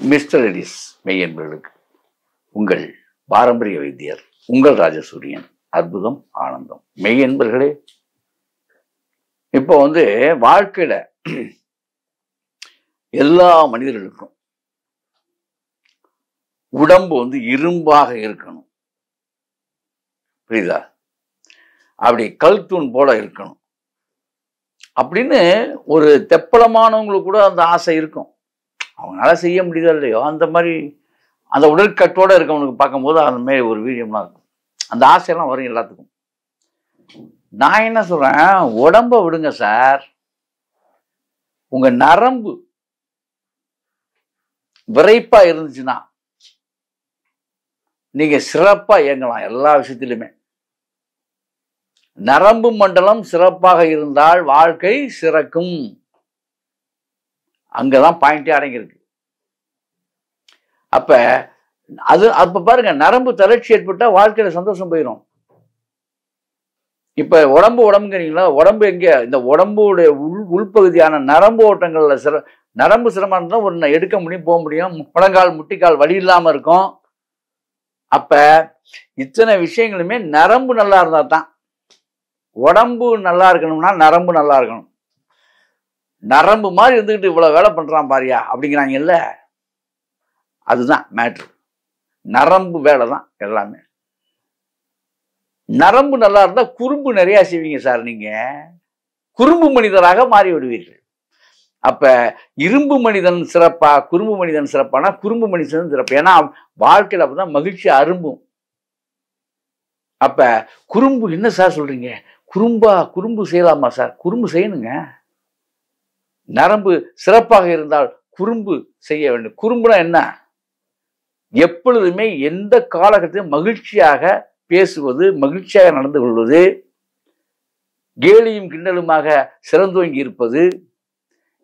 Mister எடிஸ் மெய் என்பவர்களுக்கு உங்கள் பாரம்பரிய வைத்தியர் உங்கள் ராஜசூரியன். அற்புதம் ஆனந்தம். மெய் என்பர்களே, இப்போ வாழ்க்கையில எல்லா மனிதர்களுக்கும் உடம்பு இரும்பாக இருக்கணும், புரியுதா? அப்படி கல்தூண் போல இருக்கணும் அப்படின்னு ஒரு தெப்பலமானவங்களுக்கு கூட அந்த ஆசை இருக்கும். அவங்களால செய்ய முடியுதோ இல்லையோ, அந்த மாதிரி அந்த உடற்கட்டோட இருக்கவனுக்கு பார்க்கும்போது அந்த மாதிரி ஒரு வீரியம்லாம் இருக்கும். அந்த ஆசையெல்லாம் வரும் எல்லாத்துக்கும். நான் என்ன சொல்றேன், உடம்ப விடுங்க சார், உங்க நரம்பு விரைப்பா இருந்துச்சுன்னா நீங்க சிறப்பா இயங்கலாம் எல்லா விஷயத்திலுமே. நரம்பு மண்டலம் சிறப்பாக இருந்தால் வாழ்க்கை சிறக்கும். அங்கதான் பாயிண்டே அடங்கியிருக்கு. அப்ப பாருங்க, நரம்பு தளர்ச்சி ஏற்பட்டா வாழ்க்கையில சந்தோஷம் போயிடும். இப்ப உடம்புங்கிறீங்களா, உடம்பு எங்க? இந்த உடம்புடைய உள்பகுதியான நரம்பு ஓட்டங்கள்ல நரம்பு சிரமம் இருந்தா ஒன்னு எடுக்க முடியும், போக முடியும், முழங்கால் முட்டிக்கால் வலி இல்லாம இருக்கும். அப்ப இத்தனை விஷயங்களுமே நரம்பு நல்லா இருந்தா தான். உடம்பு நல்லா இருக்கணும்னா நரம்பு நல்லா இருக்கணும். நரம்பு மாதிரி இருந்துகிட்டு இவ்வளவு வேலை பண்றான் பாரியா அப்படிங்கிறாங்கல்ல, அதுதான் மேட்ரு. நரம்பு வேலை தான் எல்லாமே. நரம்பு நல்லா இருந்தா குறும்பு நிறைய செய்வீங்க சார். நீங்க குறும்பு மனிதராக மாறி விடுவீர்கள். அப்ப இரும்பு மனிதன் சிறப்பா குறும்பு மனிதன் சிறப்பானா குறும்பு மனிதன் சிறப்பு. ஏன்னா வாழ்க்கையில அப்பதான் மகிழ்ச்சி அரும்பும். அப்ப குறும்பு என்ன சார் சொல்றீங்க? குறும்பு செய்யலாமா சார்? குறும்பு செய்யணுங்க. நரம்பு சிறப்பாக இருந்தால் குறும்பு செய்ய வேண்டும். குறும்புனா என்ன? எப்பொழுதுமே எந்த காலகட்டத்திலும் மகிழ்ச்சியாக பேசுவது, மகிழ்ச்சியாக நடந்து கொள்வது, கேலியும் கிண்டலுமாக சிறந்தோங்கி இருப்பது,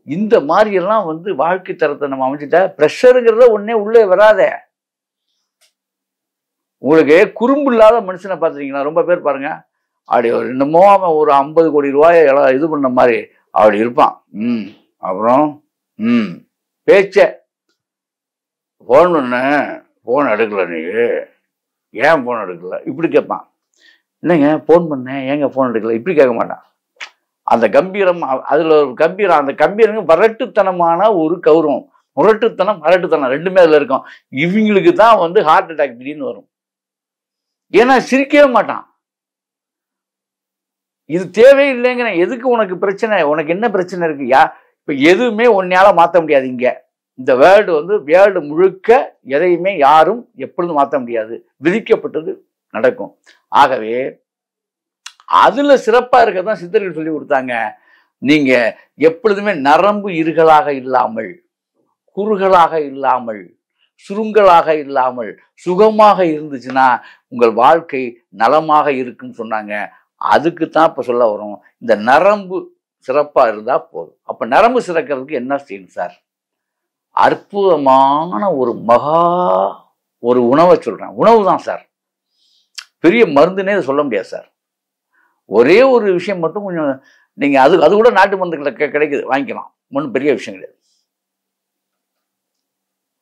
இந்த மாதிரி எல்லாம் வாழ்க்கை தரத்தை நம்ம அமைச்சுட்டா பிரஷருங்கிறத ஒன்னே உள்ளே வராத. உங்களுக்கு குறும்பு இல்லாத மனுஷனை பார்த்துட்டீங்கன்னா ரொம்ப பேர் பாருங்க, அப்படி என்னமோ அவன் ஒரு 50 கோடி ரூபாயை இது பண்ண மாதிரி அப்படி இருப்பான். அப்புறம் பேச்ச போன் பண்ண, போன் எடுக்கல, நீ ஏன் போன் எடுக்கல இப்படி கேட்பான். இல்லைங்க போன் பண்ணேன், ஏங்க போன் எடுக்கல இப்படி கேட்க மாட்டான். அந்த கம்பீரம், அதுல ஒரு கம்பீரம், அந்த கம்பீரம் வரட்டுத்தனமான ஒரு கௌரவம். அரட்டுத்தனம் ரெண்டுமே அதுல இருக்கும். இவங்களுக்கு தான் ஹார்ட் அட்டாக் திடீர்னு வரும். ஏன்னா சிரிக்கவே மாட்டான். இது தேவையில்லைங்கிற. எதுக்கு உனக்கு பிரச்சனை? உனக்கு என்ன பிரச்சனை இருக்கு? இப்ப எதுவுமே உன்னால மாத்த முடியாது. இங்க இந்த வேர்ல்டு முழுக்க எதையுமே யாரும் எப்பொழுதும் மாற்ற முடியாது. விதிக்கப்பட்டது நடக்கும். ஆகவே அதுல சிறப்பா இருக்கதான் சித்தர்கள் சொல்லி கொடுத்தாங்க. நீங்க எப்பொழுதுமே நரம்பு இருகலாக இல்லாமல், குறுகலாக இல்லாமல், சுருங்கலாக இல்லாமல் சுகமாக இருந்துச்சுன்னா உங்கள் வாழ்க்கை நலமாக இருக்குன்னு சொன்னாங்க. அதுக்குத்தான் இப்ப சொல்ல வரும். இந்த நரம்பு சிறப்பா இருந்தா போதும். அப்ப நரம்பு சிறக்கிறதுக்கு என்ன செய்யணும் சார்? அற்புதமான ஒரு உணவை சொல்றேன். உணவு தான் சார், பெரிய மருந்துனே சொல்ல முடியாது சார். ஒரே ஒரு விஷயம் மட்டும் கொஞ்சம் நீங்க அது கூட நாட்டு மருந்துகளை கிடைக்குது, வாங்கிக்கலாம். ஒன்றும் பெரிய விஷயம் கிடையாது.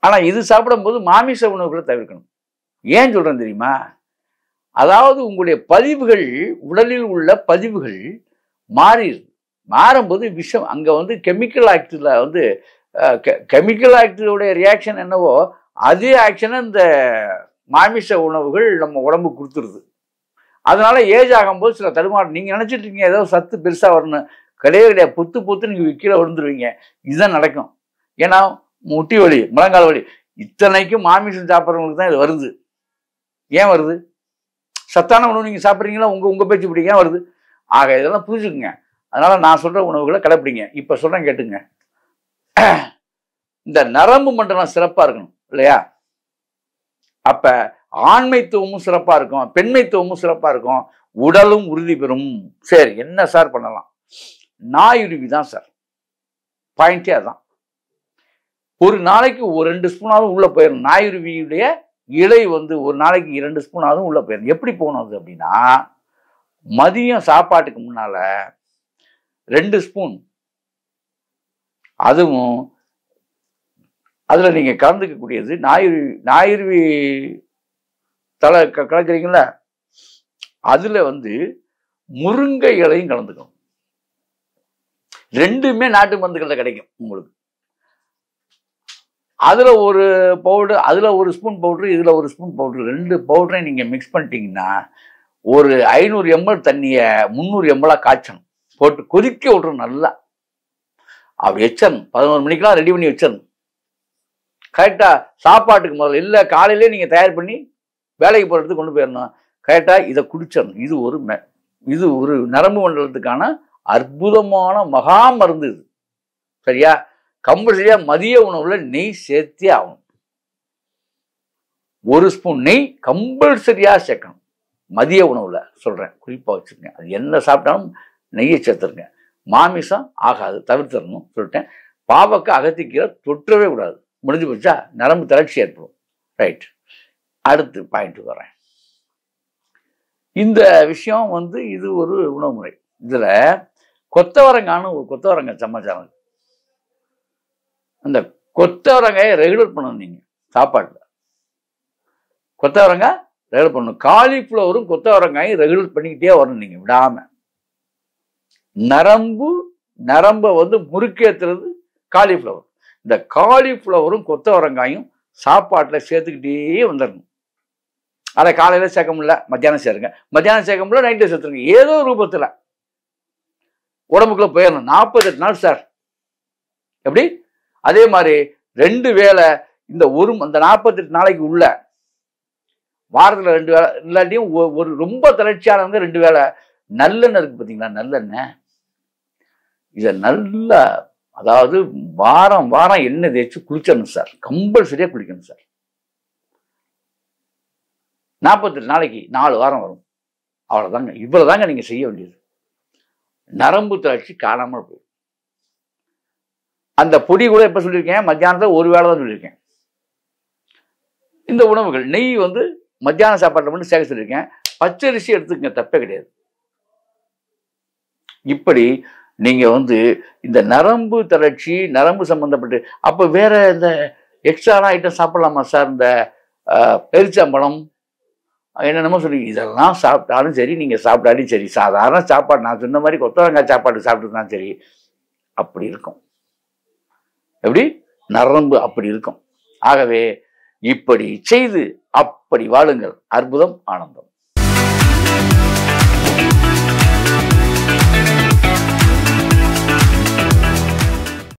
ஆனா இது சாப்பிடும்போது மாமிச உணவுகளை தவிர்க்கணும். ஏன் சொல்றேன் தெரியுமா? அதாவது உங்களுடைய பதிவுகள், உடலில் உள்ள பதிவுகள் மாறும்போது விஷம் அங்க கெமிக்கல் ஆக்டிவ்ல கெமிக்கல் ஆக்டிவோடைய ரியாக்ஷன் என்னவோ அதே ஆக்ஷனை இந்த மாமிச உணவுகள் நம்ம உடம்பு கொடுத்துருது. அதனால ஏஜ் ஆகும்போது சில தடுமாறு. நீங்க நினைச்சிட்டு இருக்கீங்க ஏதோ சத்து பெருசா வரணும், கிடையாது. பொத்து நீங்க கீழே விழுந்துருவீங்க. இதுதான் நடக்கும். ஏன்னா முட்டி வலி, முழங்கால் வலி, இத்தனைக்கும் மாமிசம் சாப்பிட்றவங்களுக்கு தான் இது வருது. ஏன் வருது? சத்தான உணவு நீங்க சாப்பிட்றீங்களா? உங்க பேச்சு இப்படி ஏன் வருது? ஆக இதெல்லாம் புரிஞ்சுக்குங்க. அதனால நான் சொல்ற உணவுகளை கடைப்பிடிங்க. இப்ப சொல்றேன் கேட்டுங்க. இந்த நரம்பு மண்டலம் சிறப்பா இருக்கணும் இல்லையா? அப்ப ஆண்மைத்துவமும் சிறப்பா இருக்கும், பெண்மைத்துவமும் சிறப்பா இருக்கும், உடலும் உறுதி பெறும். சரி, என்ன சார் பண்ணலாம்? நாயுருவி தான் சார் பாயிண்டே. அதான் ஒரு நாளைக்கு ஒரு 2 ஸ்பூனாவது உள்ள போயிடும். நாயுருவியுடைய இலை ஒரு நாளைக்கு 2 ஸ்பூனாவது உள்ள போயிடும். எப்படி போகணும் அப்படின்னா, மதியம் சாப்பாட்டுக்கு முன்னால 2 ஸ்பூன், அதுவும் அதுல நீங்க கலந்துக்கக்கூடியது ஞாயிறு தலை கலக்குறீங்களா, அதுல வந்து முருங்கை இலையும் கலந்துக்கணும். ரெண்டுமே நாட்டு மருந்துகள்ல கிடைக்கும் உங்களுக்கு. அதுல ஒரு பவுடர், அதுல ஒரு ஸ்பூன் பவுடர், இதுல ஒரு ஸ்பூன் பவுடர், 2 பவுடரையும் நீங்க மிக்ஸ் பண்ணிட்டீங்கன்னா ஒரு 500 ml தண்ணிய 300 ml காய்ச்சணும். போட்டு கொதிக்க விட்டுரும் நல்லா. அப்படி வச்சிடணும். 11 மணிக்கெல்லாம் ரெடி பண்ணி வச்சிடணும். கரெக்டா சாப்பாட்டுக்கு முதல்ல இல்லை, காலையிலே நீங்க தயார் பண்ணி வேலைக்கு போறதுக்கு கொண்டு போயிடணும். கரெக்டா இதை குடிச்சிடணும். இது ஒரு நரம்பு மண்டலத்துக்கான அற்புதமான மகா மருந்து இது. சரியா? கம்பல்சரியா மதிய உணவுல நெய் சேர்த்தே ஆகணும். 1 ஸ்பூன் நெய் கம்பல்சரியா சேர்க்கணும். மதிய உணவுல சொல்றேன், குறிப்பா வச்சுருங்க. அது என்ன சாப்பிட்டாலும் நெய்யை சேர்த்துருங்க. மாமிசம் ஆகாது, தவிர்த்தரணும் சொல்லிட்டேன். பாவக்காய், அகத்திக்கீரை தொற்றவே கூடாது. முடிஞ்சு போச்சா? நரம்பு தளர்ச்சி ஏற்படும். ரைட், அடுத்து பாயிண்ட் வரேன். இந்த விஷயம் வந்து இது ஒரு உணவு முறை. இதுல கொத்தவரங்கான்னு ஒரு கொத்தவரங்காய் சமாச்சாரம். அந்த கொத்தவரங்காயை ரெகுலர் பண்ணணும் நீங்க சாப்பாட்டுல. கொத்தவரங்காய் ரெகுலர் பண்ணணும். காலிஃப்ளவரும் கொத்தவரங்காயும் ரெகுலர் பண்ணிக்கிட்டே வரணும் நீங்க விடாம. நரம்பை வந்து முறுக்கேற்றுறது காலிஃப்ளவர். இந்த காலிஃப்ளவரும் கொத்தவரங்காயும் சாப்பாட்டுல சேர்த்துக்கிட்டே வந்துடணும். அதை காலையில சேர்க்க முடியல, மத்தியானம் சேருங்க. மத்தியானம் சேர்க்க முடியல, நைட்டு சேர்த்துருங்க. ஏதோ ரூபத்துல உடம்புக்குள்ள போயிடணும். 48 நாள் சார். எப்படி? அதே மாதிரி 2 வேளை இந்த அந்த 48 நாளைக்கு உள்ள வாரத்துல 2 வேளை இல்லாட்டியும் ஒரு ரொம்ப தளர்ச்சியானவங்க 2 வேளை நல்லெண்ணெய் இருக்கு பார்த்தீங்களா, நல்லெண்ணெய். இதை நல்லா, அதாவது வாரம் எண்ணெய் தேய்ச்சி குளிச்சிடணும் சார். கம்பல்சரியா குளிக்கணும் சார். 48 நாளைக்கு 4 வாரம் வரும். அவ்வளவுதாங்க. இவ்வளவுதாங்க நீங்க செய்ய வேண்டியது. நரம்பு தளர்ச்சி காணாமல் போயிடும். அந்த பொடி கூட எப்ப சொல்லியிருக்கேன்? மத்தியானத்துல 1 வேளை தான் சொல்லியிருக்கேன். இந்த உணவுகள் நெய் வந்து மத்தியான சாப்பாட்டில் மட்டும் சேர்க்க சொல்லியிருக்கேன். பச்சரிசி எடுத்துக்கங்க, தப்பே கிடையாது. இப்படி நீங்க வந்து இந்த நரம்பு தளர்ச்சி, நரம்பு சம்பந்தப்பட்டு அப்ப வேற இந்த எக்ஸ்ட்ரா ஐட்டம் சாப்பிடலாமா சார்? இந்த பெருச்சம்பழம் என்னென்னமோ சொல்லி இதெல்லாம் சாப்பிட்டாலும் சரி, நீங்க சாப்பிட்டாலும் சரி, சாதாரண சாப்பாடு நான் சொன்ன மாதிரி கொத்தவரங்காய் சாப்பாடு சாப்பிட்டுதான் சரி, அப்படி இருக்கும். எப்படி? நரம்பு அப்படி இருக்கும். ஆகவே இப்படி செய்து அப்படி வாழுங்கள். அற்புதம், ஆனந்தம்.